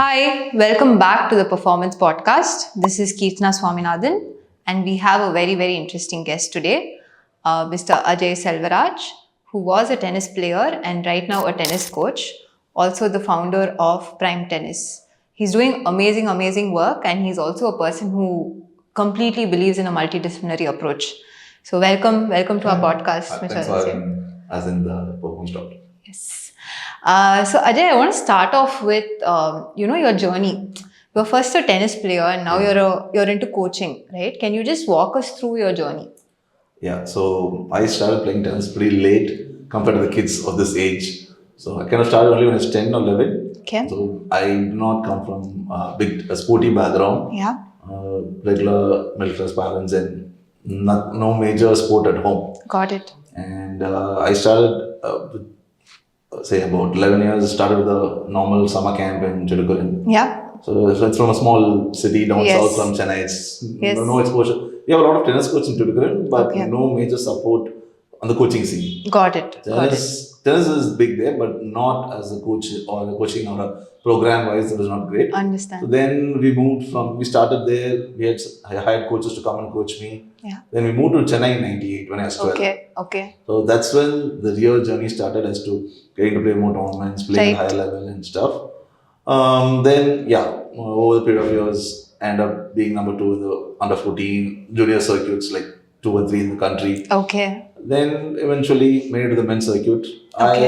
Hi, welcome back to the Performance Podcast. This is Keerthana Swaminathan, and we have a very, very interesting guest today, Mr. Ajai Selvaraj, who was a tennis player and right now a tennis coach, also the founder of Prime Tennis. He's doing amazing, amazing work, and he's also a person who completely believes in a multidisciplinary approach. So, welcome to our podcast, Mr. Thanks for Ajai. having us in the performance talk. Yes. So Ajay, I want to start off with your journey. You're first a tennis player, and now you're into coaching, right? Can you just walk us through your journey? Yeah, so I started playing tennis pretty late compared to the kids of this age. So I kind of started only when I was 10 or 11. Okay. So I do not come from a sporty background. Yeah. Regular middle class parents and no major sport at home. Got it. And I started say about 11 years, started with a normal summer camp in Chidukkurin. Yeah. So it's from a small city down Yes. south from Chennai. It's Yes. no exposure. We have a lot of tennis coaches in Chidukkurin, but Okay. no major support on the coaching scene. Got it. Tennis is big there, but not as a coach or a coaching or a program wise. It was not great. Understand. So then we started there. I hired coaches to come and coach me. Yeah. Then we moved to Chennai in 98 when I was 12. Okay. So that's when the real journey started as to getting to play more tournaments, playing Right. at higher level and stuff. Over the period of years, end up being number 2 in the under 14 junior circuits, like 2 or 3 in the country. Okay. Then eventually made it to the men's circuit. Okay.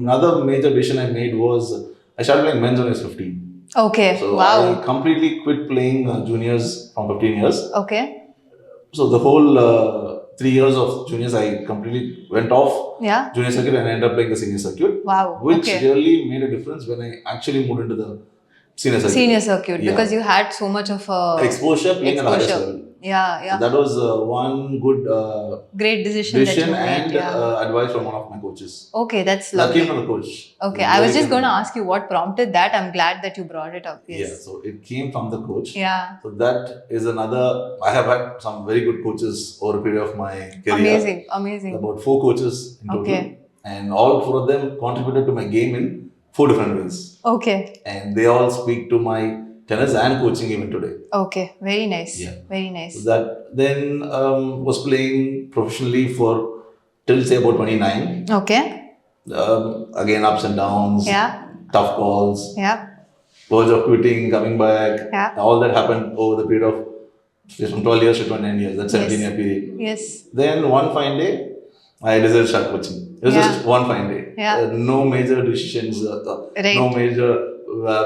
Another major decision I made was I started playing men's when I was 15. Okay. So Wow. I completely quit playing juniors from 15 years. Okay. So the whole 3 years of juniors, I completely went off Yeah. junior circuit and ended up playing the senior circuit, Wow. which Okay. really made a difference when I actually moved into the senior circuit. Senior circuit, Yeah. because you had so much of a Exposure playing at the highest level. Yeah. So that was one good Great decision that you decision made. and Yeah. advice from one of my coaches. Okay, that's That lovely. came from the coach. Okay, It I was very just good. going to ask you what prompted that. I'm glad that you brought it up. Yeah, Yes. so it came from the coach. Yeah. So that is another. I have had some very good coaches over a period of my career. Amazing. About 4 coaches in total. Okay. And all 4 of them contributed to my game in 4 different ways. Okay. And they all speak to my tennis and coaching even today. Okay. Very nice. Yeah. Very nice. So that then was playing professionally for till say about 29. Okay. Again, ups and downs, Yeah. tough calls, Yeah. verge of quitting, coming back. Yeah. All that happened over the period of just from 12 years to 29 years, that 17-year period. Yes. Then one fine day, I decided to start coaching. It was Yeah. just one fine day. Yeah. No major decisions, Right. no major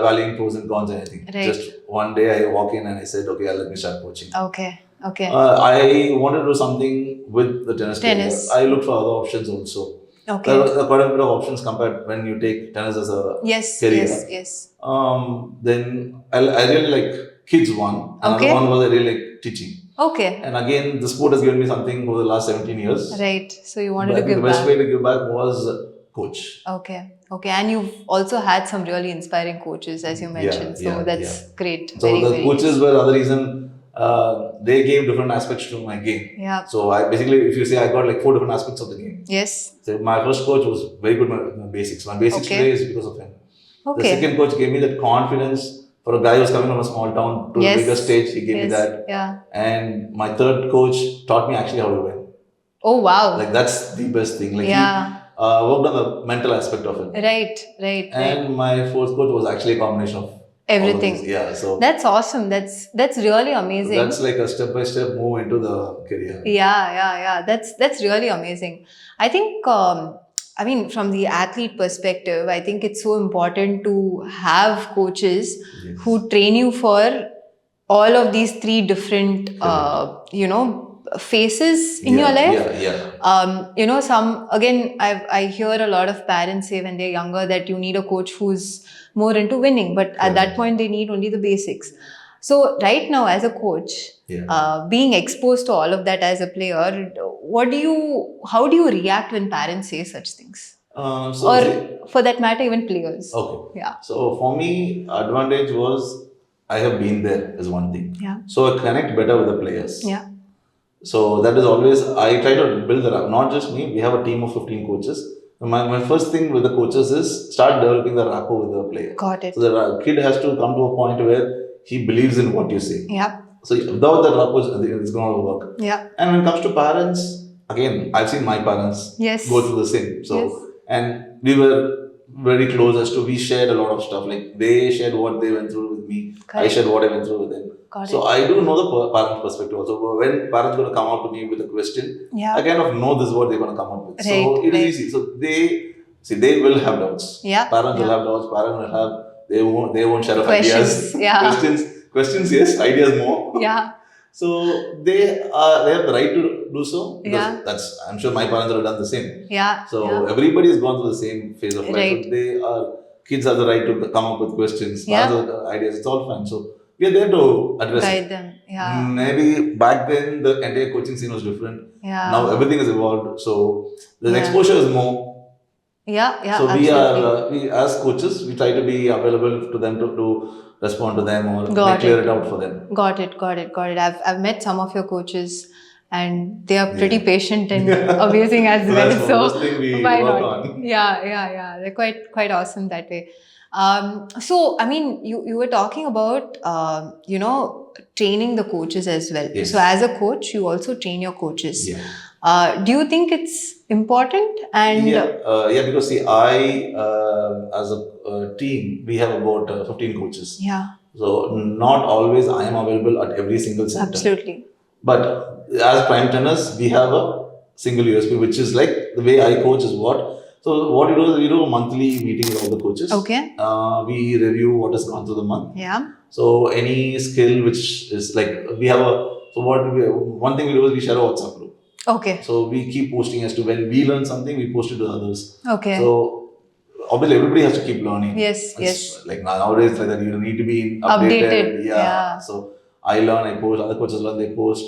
valuing pros and cons, anything. Right. Just one day I walk in and I said, okay, let me start coaching. Okay. Okay. I wanted to do something with the tennis. Tennis. Career. I looked for other options also. Okay. There are quite a bit of options compared when you take tennis as a Yes. career. Yes. Then I really like kids one. Another Okay. one was I really like teaching. Okay. And again, the sport has given me something over the last 17 years. Right. So you wanted But I to think give the best back. way to give back was coach. Okay. And you've also had some really inspiring coaches, as you mentioned. That's great. So Very, the very coaches were the other reason. They gave different aspects to my game. Yeah. So I basically, if you say, I got like 4 different aspects of the game. Yes. So my first coach was very good at my basics. My basics Okay. today is because of him. Okay. The second coach gave me that confidence for a guy who's coming from a small town to Yes. a bigger stage. He gave me Yes. that. Yeah. And my third coach taught me actually how to win. Oh, wow. Like that's the best thing. Like Yeah. he worked on the mental aspect of it. Right. And my fourth coach was actually a combination of all of Everything. these. Yeah. So That's awesome. That's really amazing. that's like a step by step move into the career. Yeah. That's really amazing. I think, from the athlete perspective, I think it's so important to have coaches Yes. who train you for all of these 3 different, phases in your life. Yeah. I hear a lot of parents say when they're younger that you need a coach who's more into winning, but at that point they need only the basics. So right now as a coach, Yeah. being exposed to all of that as a player, how do you react when parents say such things? So Or see- for that matter, even players. okay. Yeah. So for me, advantage was I have been there is one thing. Yeah. So I connect better with the players. Yeah. So that is always I try to build that up. Not just me. We have a team of 15 coaches. My first thing with the coaches is start developing the rapport with the player. Got it. So the kid has to come to a point where he believes in what you say. Yeah. So without that rapport, it's going to work. Yeah. And when it comes to parents, again, I've seen my parents Yes. go through the same. So Yes. and we were very close as to we shared a lot of stuff. Like they shared what they went through with me. I Correct. shared what I went through with them. Got So it. I do know the parent perspective also. But when parents going to come up to me with a question, Yeah. I kind of know this is what they're going to come up with. Right, So it is right. easy. So they will have doubts. Yeah, Parents will yeah. have doubts. Parents will have they won't share of Questions, ideas. yeah. Questions, yes. Ideas more. Yeah. So they have the right to do so because Yeah. that's I'm sure my parents have done the same. Yeah. So yeah. everybody has gone through the same phase of life. Right. So kids have the right to come up with questions, Yeah. parents have the ideas. It's all fine. So we are there to address Guide it. them. Yeah. Maybe back then the entire coaching scene was different. Yeah. Now everything has evolved. So the Yeah. exposure is more. Yeah. Yeah. So absolutely. we as coaches, we try to be available to them to respond to them or Got clear it. it out for them. Got it. I've met some of your coaches, and they are pretty Yeah. patient and amazing as So well. that's the first thing we why work not? on. Yeah. They're quite awesome that way. So I mean, you were talking about training the coaches as well. Yes. So as a coach, you also train your coaches. Yeah. Do you think it's important? And Yeah, because see, I as a team, we have about 15 coaches. yeah, So not always I am available at every single center. absolutely. But as prime tennis, we have a single USP, which is like the way I coach is what. So what we do is we do a monthly meeting with all the coaches. Okay. We review what has gone through the month. Yeah. So any skill which is like we have one thing we do is we share a WhatsApp group. Okay. So we keep posting as to when we learn something, we post it to others. Okay. So obviously everybody has to keep learning. Yes. Like nowadays, like that you need to be Updated. Yeah. So I learn, I post, other coaches learn, they post,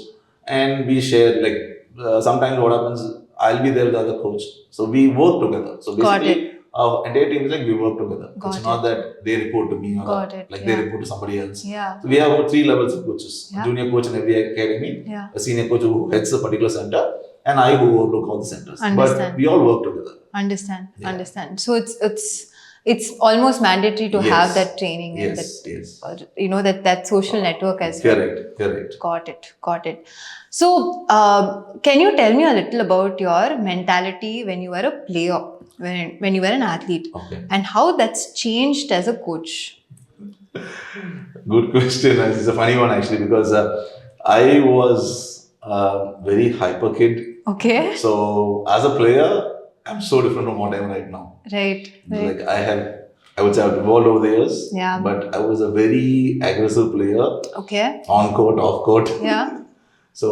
and we share. Like sometimes what happens, I'll be there with the other coach, so we work together. So Got basically, our entire team is like we work together. Got It's not that they report to me or Got it, like yeah. they report to somebody else. Yeah. So we have about 3 levels of coaches: Yeah. a junior coach in every academy, Yeah. a senior coach who heads a particular center, and I who overlook all the centers. Understand. But we all work together. Understand. Yeah. Understand. So it's almost mandatory to Yes. have that training and Yes, that yes. that social network as well. Correct. Got it. So, can you tell me a little about your mentality when you were a player, when you were an athlete, Okay. and how that's changed as a coach? Good question. It's a funny one actually because I was a very hyper kid. Okay. So as a player, I'm so different from what I am right now. Right. Like I would say I've evolved over the years. Yeah. But I was a very aggressive player Okay. on court, off court. Yeah. So,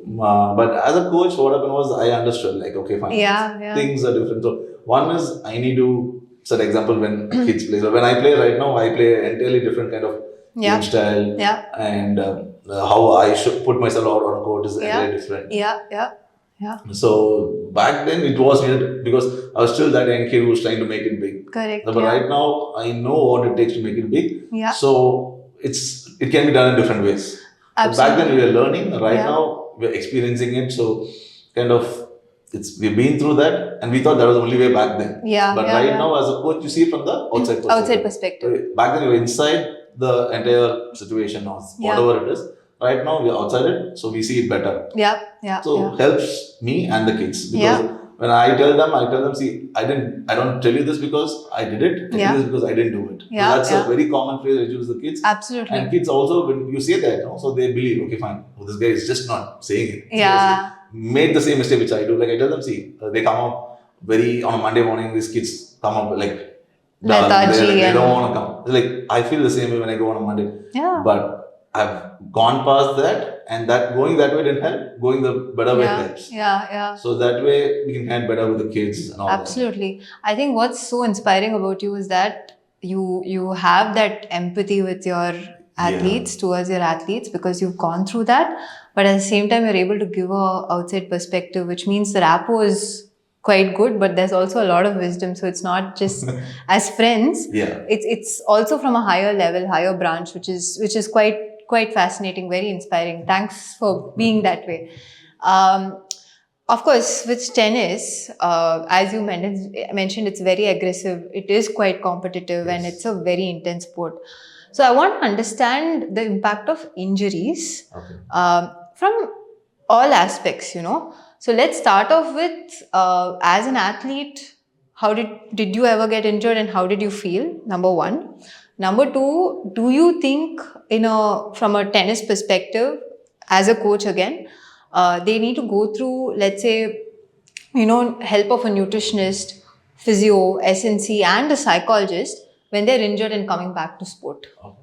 but as a coach, what happened was I understood like, okay, fine. Yeah. Things are different. So one is I need to set example when kids play. So when I play right now, I play entirely different kind of game style. Yeah. And how I should put myself out on court is entirely different. Yeah. So back then it was weird because I was still that young kid who was trying to make it big. Correct. But right now I know what it takes to make it big. Yeah. So it can be done in different ways. But back then we were learning. Right now we're experiencing it. So kind of we've been through that, and we thought that was the only way back then. Yeah. But right now as a coach, you see it from the outside perspective. Outside perspective. Back then we were inside the entire situation or whatever it is. Right now we are outside it, so we see it better. Yeah. So helps me and the kids because when I tell them, see, I don't tell you this because I did it. I tell you this because I didn't do it. Yeah. So that's a very common phrase I use with the kids. Absolutely. And kids also, when you say that, so they believe, okay, fine. Well, this guy is just not saying it. Yeah. Made the same mistake which I do. Like I tell them, see, they come up on a Monday morning. These kids come up like they don't want to come. Like I feel the same way when I go on a Monday. Yeah. But I've gone past that, and that going that way didn't help. Going the better way helps. Yeah. So that way we can hand better with the kids and all Absolutely. I think what's so inspiring about you is that you have that empathy with your athletes, towards your athletes, because you've gone through that. But at the same time, you're able to give a outside perspective, which means the rapport is quite good, but there's also a lot of wisdom. So it's not just as friends. Yeah. It's also from a higher level, higher branch, which is quite fascinating, very inspiring. Thanks for being that way. Of course, with tennis, as you mentioned, it's very aggressive. It is quite competitive, and it's a very intense sport. So I want to understand the impact of injuries from all aspects. So let's start off with as an athlete, how did you ever get injured, and how did you feel? Number one. Number two, do you think from a tennis perspective, as a coach again, they need to go through, let's say, help of a nutritionist, physio, SNC, and a psychologist when they're injured and coming back to sport? Okay.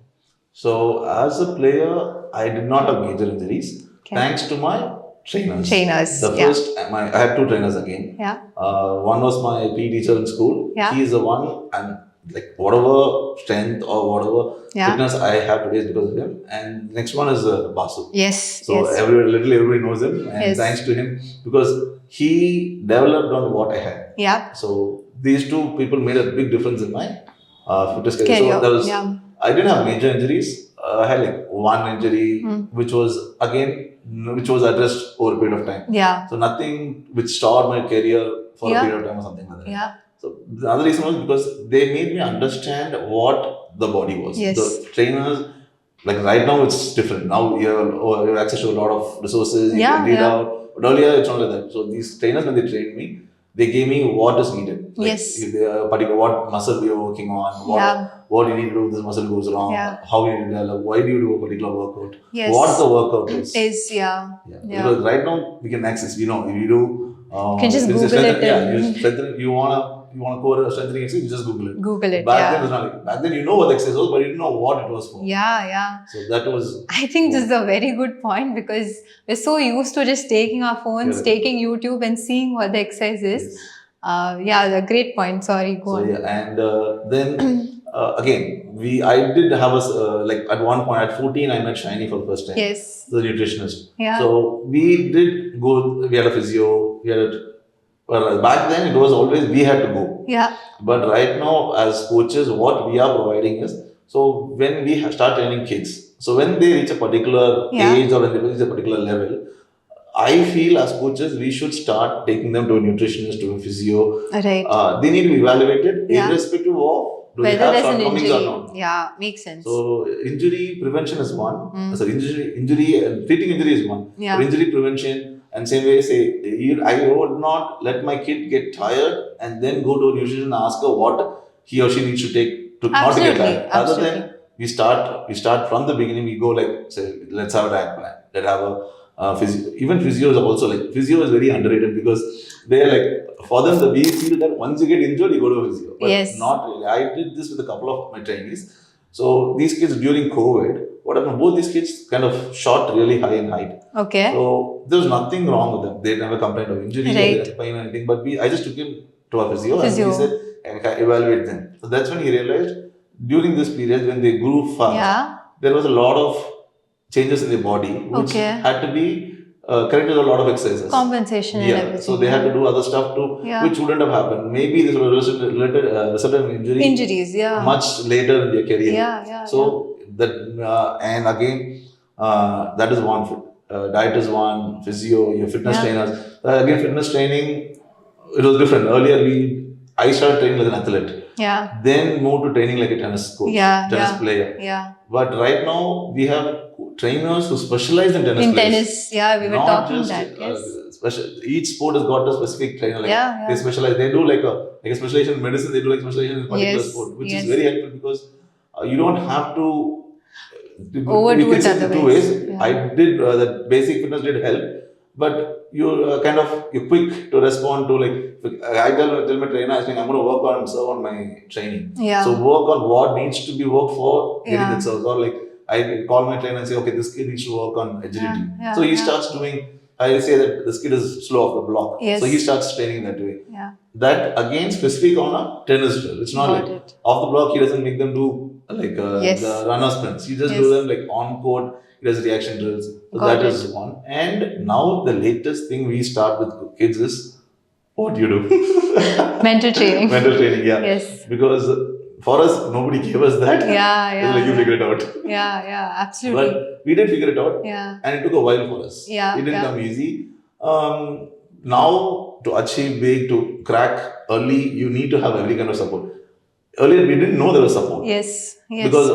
So as a player, I did not have major injuries thanks to my trainers. The first, I had two trainers again. Yeah. One was my PE teacher in school. Yeah. He is the one, and like whatever strength or whatever fitness I have today is because of him. And next one is Basu. Yes. So literally everybody knows him, and thanks to him because he developed on what I had. Yeah. So these two people made a big difference in my fitness career. So there was, I didn't have major injuries. I had like one injury, which was addressed over a period of time. Yeah. So nothing which stalled my career for a period of time or something like that. Yeah. So the other reason was because they made me understand what the body was. Yes. The trainers, like right now it's different. Now you have access to a lot of resources. You can read out. But earlier it's not like that. So these trainers, when they trained me, they gave me what is needed. Like yes. Particular what muscle we are working on. What you need to do if this muscle goes wrong. How you need to develop. Why do you do a particular workout? Yes. What the workout is. Because right now we can access. If you do. You can just Google it. You want to core strengthening exercise, you just Google it. Google it. Back then, it was not like, back then you know what the exercise was, but you didn't know what it was for. Yeah. So that was. I think this is a very good point because we're so used to just taking our phones, taking YouTube, and seeing what the exercise is. Yes. A great point. Sorry, go on. And then again, I did have like at one point at 14, I met Shiny for the first time. Yes. The nutritionist. Yeah. So we did go. We had a physio. Well, back then it was always we had to go. Yeah. But right now, as coaches, what we are providing is, so when we start training kids, so when they reach a particular age or when they reach a particular level, I feel as coaches we should start taking them to a nutritionist, to a physio. Right. They need to be evaluated irrespective of whether there's an injury or not. Yeah, makes sense. So injury prevention is one. So injury and treating injury is one. Yeah. For injury prevention. And same way, I would not let my kid get tired and then go to a nutritionist and ask her what he or she needs to take to not to get tired. Other than we start from the beginning. We go like, say, let's have a diet plan. Let's have a physio. Even physio is also like, physio is very underrated because they're like, for them, we feel that once you get injured, you go to a physio. But not really. I did this with a couple of my trainees. So these kids during COVID, what happened? Both these kids kind of shot really high in height. Okay. So there was nothing wrong with them. They never complained of injury or pain or anything. But I just took him to a physio. And he said, I can evaluate them. So that's when he realized during this period when they grew fast, there was a lot of changes in their body which had to be corrected with a lot of exercises. Compensation and everything. So they had to do other stuff too, which wouldn't have happened. Maybe this would have resulted in injuries, much later in their career. So that and again, that is one. Diet is one. Physio, your fitness trainers. Again, fitness training, it was different. Earlier, I started training like an athlete. Yeah. Then moved to training like a tennis coach, tennis player. Yeah. But right now we have trainers who specialize in tennis. Tennis, we were talking that. Yes. Each sport has got a specific trainer. Like they specialize. They do like a specialization in medicine. They do like specialization in a particular sport, which is very helpful because you don't have to overdo it otherwise. I did that basic fitness did help, but you're you're quick to respond to I tell my trainer, I'm going to work on my training. So work on what needs to be worked for getting that service. Or I call my trainer and say, okay, this kid needs to work on agility. So he starts doing. I say that this kid is slow off the block. So he starts training that way. That again specific on a tennis drill. It's not off the block. He doesn't make them do the runner sprints. He just do them on court. He does reaction drills. So that is one. And now the latest thing we start with kids is what you do. Mental training. Mental training, Yes. Because for us, nobody gave us that. You figure it out. Absolutely. But we did figure it out. And it took a while for us. It didn't come easy. now to achieve big, to crack early, you need to have every kind of support. Earlier, we didn't know there was support. Yes, yes. Because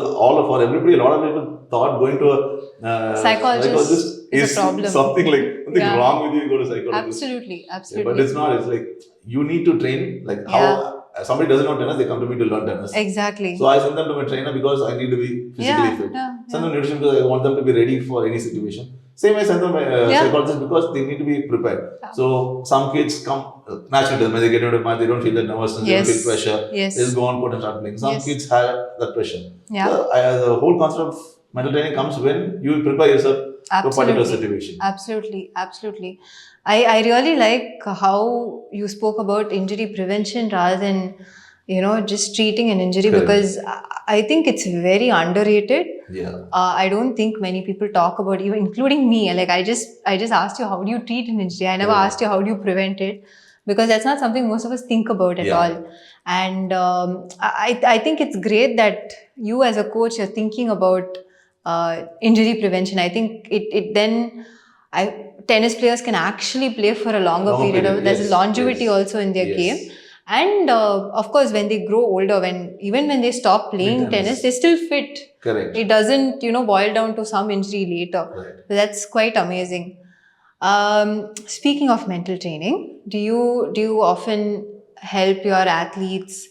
everybody, a lot of people thought going to a psychologist is a problem. Something like something wrong with you. You go to psychologist. Absolutely, absolutely. Yeah, but it's not. It's like you need to train. Like how somebody doesn't know tennis, they come to me to learn tennis. Exactly. So I send them to my trainer because I need to be physically fit. Send them nutrition because I want them to be ready for any situation. Same way, send them psychologist because they need to be prepared. So some kids come naturally when they get into the match, they don't feel that nervousness, they don't feel pressure. They'll go on court and start playing. Some kids have that pressure. So, the whole concept of mental training comes when you prepare yourself to a particular situation. Absolutely, absolutely. I really like how you spoke about injury prevention rather than just treating an injury. Correct. Because I think it's very underrated. Yeah. I don't think many people talk about, even including me. Like I just asked you, how do you treat an injury? I never asked you how do you prevent it, because that's not something most of us think about at all. And I think it's great that you as a coach are thinking about injury prevention. I think it then tennis players can actually play for a longer period. There's a longevity also in their game. And of course, when they grow older, even when they stop playing tennis, they're still fit. Correct. It doesn't, boil down to some injury later. Right. So that's quite amazing. Speaking of mental training, do you often help your athletes?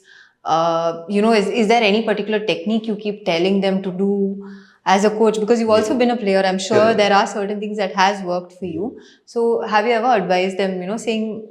Is there any particular technique you keep telling them to do as a coach? Because you've also been a player, I'm sure there are certain things that has worked for you. So have you ever advised them, saying,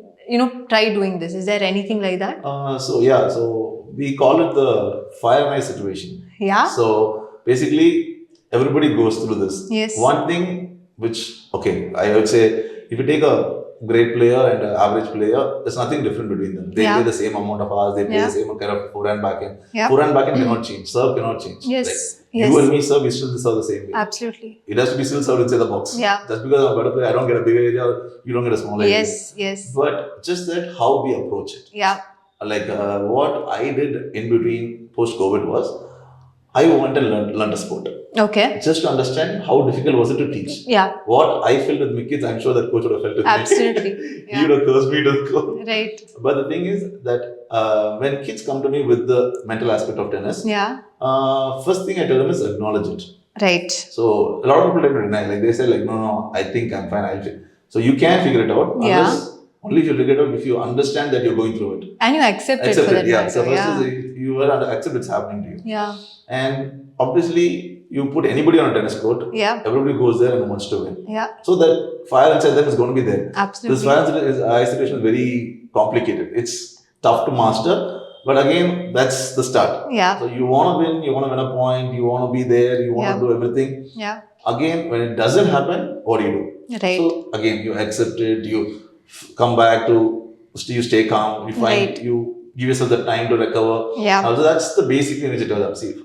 try doing this? Is there anything like that? So we call it the fire and ice situation. Yeah. So basically, everybody goes through this. Yes. One thing which, I would say, if you take a great player and an average player, there's nothing different between them. They play the same amount of hours, they play the same kind of forehand backhand. Forehand backhand cannot change, serve cannot change. Yes. You and me serve, we still serve the same way. Absolutely. It has to be still served inside the box. Yeah. Just because I'm a better player, I don't get a bigger area, you don't get a smaller area. Yes. But just that how we approach it. Yeah. Like what I did in between post-COVID was, I went and learned a sport. Okay. Just to understand how difficult was it to teach. Yeah. What I felt with my kids, I'm sure that coach would have felt with me. Absolutely. He would have cursed me to the core. Right. But the thing is that when kids come to me with the mental aspect of tennis, first thing I tell them is acknowledge it. Right. So a lot of people like to deny. Like they say, like, no, I think I'm fine. I'll figure. So you can figure it out. Only if you figure it out if you understand that you're going through it. And you accept it for that matter. So first is you will accept it's happening to you. Yeah. And obviously, you put anybody on a tennis court. Yeah. Everybody goes there and wants to win. Yeah. So that fire inside them is going to be there. Absolutely. This fire situation is very complicated. It's tough to master. But again, that's the start. Yeah. So you want to win. You want to win a point. You want to be there. You want to do everything. Yeah. Again, when it doesn't happen, what do you do? Right. So again, you accept it. You come back to, you stay calm. You find, you give yourself the time to recover. Yeah. So that's the basic thing which you tell them. See,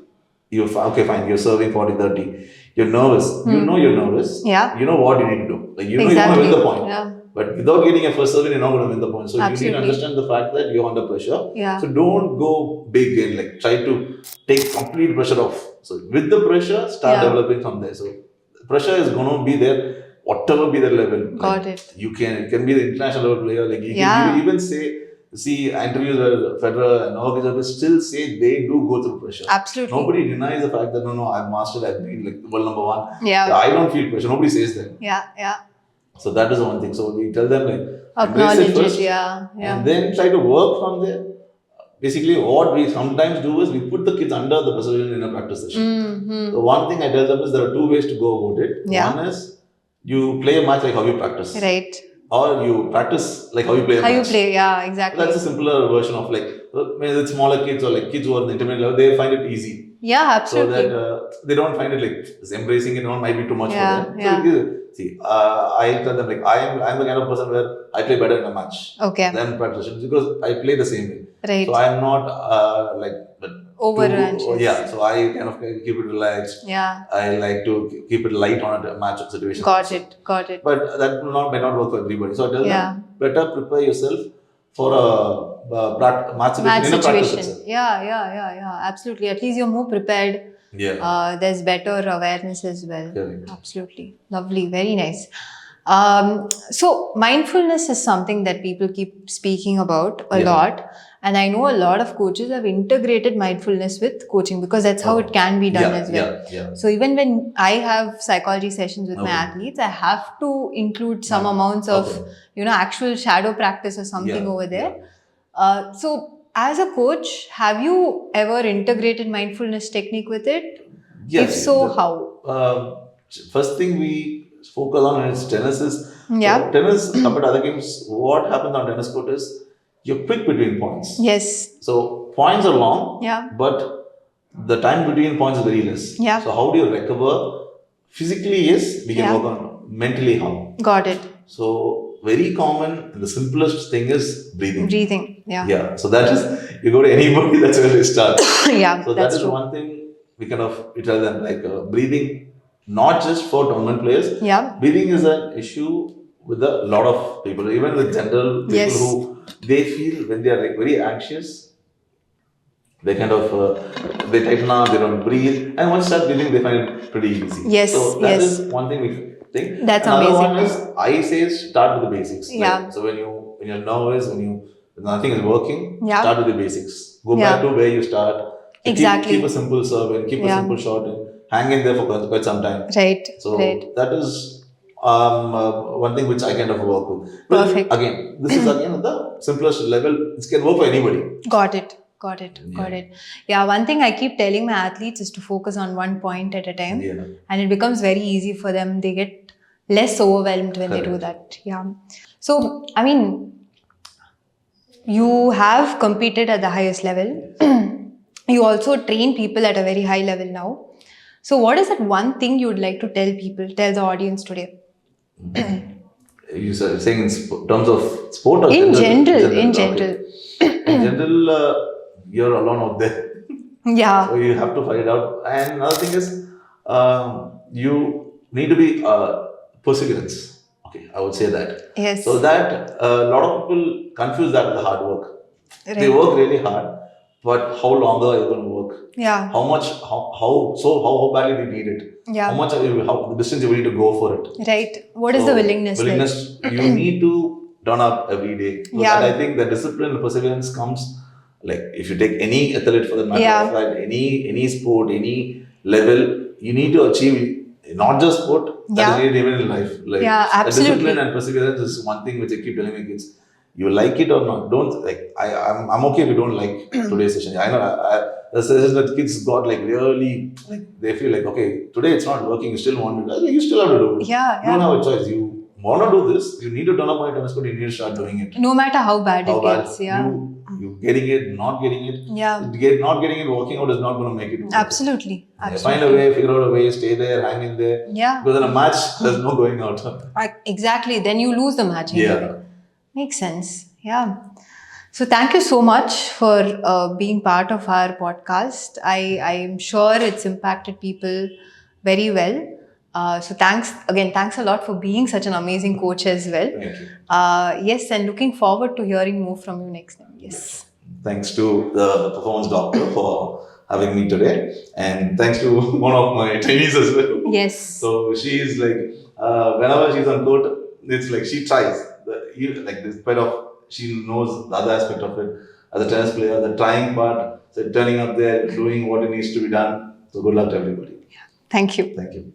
you're serving 40-30. You're nervous. You know you're nervous. Yeah. You know what you need to do. Like you know you want to win the point. Yeah. But without getting a first serve, you're not going to win the point. So Absolutely. you need to understand the fact that you're under pressure. Yeah. So don't go big and like try to take complete pressure off. So with the pressure, start developing from there. So pressure is going to be there, whatever be the level. Got it. You can be the international level player. Like you can even see interviews where Federer and Novak still say they do go through pressure. Absolutely. Nobody denies the fact that no, I've mastered, I've been like world number one. Yeah. I don't feel pressure. Nobody says that. Yeah. So that is the one thing. So we tell them like acknowledge it first, and then try to work from there. Basically, what we sometimes do is we put the kids under the pressure in a practice session. Mm-hmm. So one thing I tell them is there are two ways to go about it. Yeah. One is you play a match like how you practice. Right. Or you practice like how you play a match. How you play, yeah, exactly. That's a simpler version of like, maybe smaller kids or like kids who are in the intermediate level, they find it easy. Yeah, absolutely. So that they don't find it like embracing it might be too much for them. Yeah. So see, I tell them like I'm the kind of person where I play better in a match than practice because I play the same way. Right. So I'm not over anxious. Yeah, so I kind of keep it relaxed. Yeah. I like to keep it light on a match situation. Got it. But that might not work for everybody. So I tell them better prepare yourself for a match situation. Yeah. Absolutely. At least you're more prepared. Yeah. There's better awareness as well. Correct. Absolutely. Lovely. Very nice. So mindfulness is something that people keep speaking about a lot. And I know a lot of coaches have integrated mindfulness with coaching because that's how it can be done as well. So even when I have psychology sessions with my athletes, I have to include some amounts of, actual shadow practice or something over there. So as a coach, have you ever integrated mindfulness technique with it? Yes. If so, how? First thing we focus on is tennis is, so tennis compared to other games, what happens on tennis court is you're quick between points. Yes. So points are long, but the time between points is very less. So how do you recover? Physically, yes, we can work on. Mentally, how? Got it. So very common, the simplest thing is breathing. Breathing, Yeah. So that is, you go to anybody, that's where they start. So that's that is true. one thing we kind of tell them, like breathing, not just for tournament players. Breathing is an issue with a lot of people, even with general people who they feel when they are like very anxious, they kind of they tighten up, they don't breathe, and once start breathing, they find it pretty easy. So that is one thing we think. That's Another amazing. one is I say start with the basics. Like, so when you're nervous, when nothing is working, start with the basics. Go back to where you start. So Exactly. Keep a simple serve and keep a simple shot and hang in there for quite some time. Right. So that is one thing which I kind of work with. Perfect. But again, this is again at the simplest level. It can work for anybody. Got it. Yeah, one thing I keep telling my athletes is to focus on one point at a time. And it becomes very easy for them. They get less overwhelmed when they do that. Yeah. So, I mean, you have competed at the highest level. You also train people at a very high level now. So, what is that one thing you would like to tell the audience today? You are saying in terms of sport or in general? In general, you're alone out there. So you have to find it out. And another thing is, you need to be perseverance. Okay, I would say that. Yes. So that a lot of people confuse that with hard work. Right. They work really hard, but how long are you going to work? How much? How badly do you need it? How much how the distance you need to go for it? Right. What is the willingness? Willingness. You need to turn up every day. So that I think the discipline and perseverance comes. Like if you take any athlete for the matter of fact, any sport, any level, you need to achieve not just sport, that is even in life. Like absolutely. Discipline and perseverance is one thing which I keep telling my kids. You like it or not, don't like. I'm okay if you don't like today's session. I know the sessions that kids got like really like they feel like okay today it's not working. You still want to do it. You still have to do it. You don't have a choice. You want to do this. You need to turn up on your tennis court. You need to start doing it. No matter how bad it gets. You getting it, not getting it. Not getting it, working out is not going to make it. Absolutely. Find a way, figure out a way, stay there, hang in there. Because in a match, there's no going out. Exactly. Then you lose the match. Makes sense. Yeah. So thank you so much for being part of our podcast. I'm sure it's impacted people very well. So thanks a lot for being such an amazing coach as well. Thank you. Yes, and looking forward to hearing more from you next time. Yes. Thanks to the performance doctor for having me today, and thanks to one of my trainees as well. Yes. So she is like, whenever she's on court, it's like she tries. Despite of she knows the other aspect of it as a tennis player, the trying part, so turning up there, doing what it needs to be done. So good luck to everybody. Thank you. Thank you.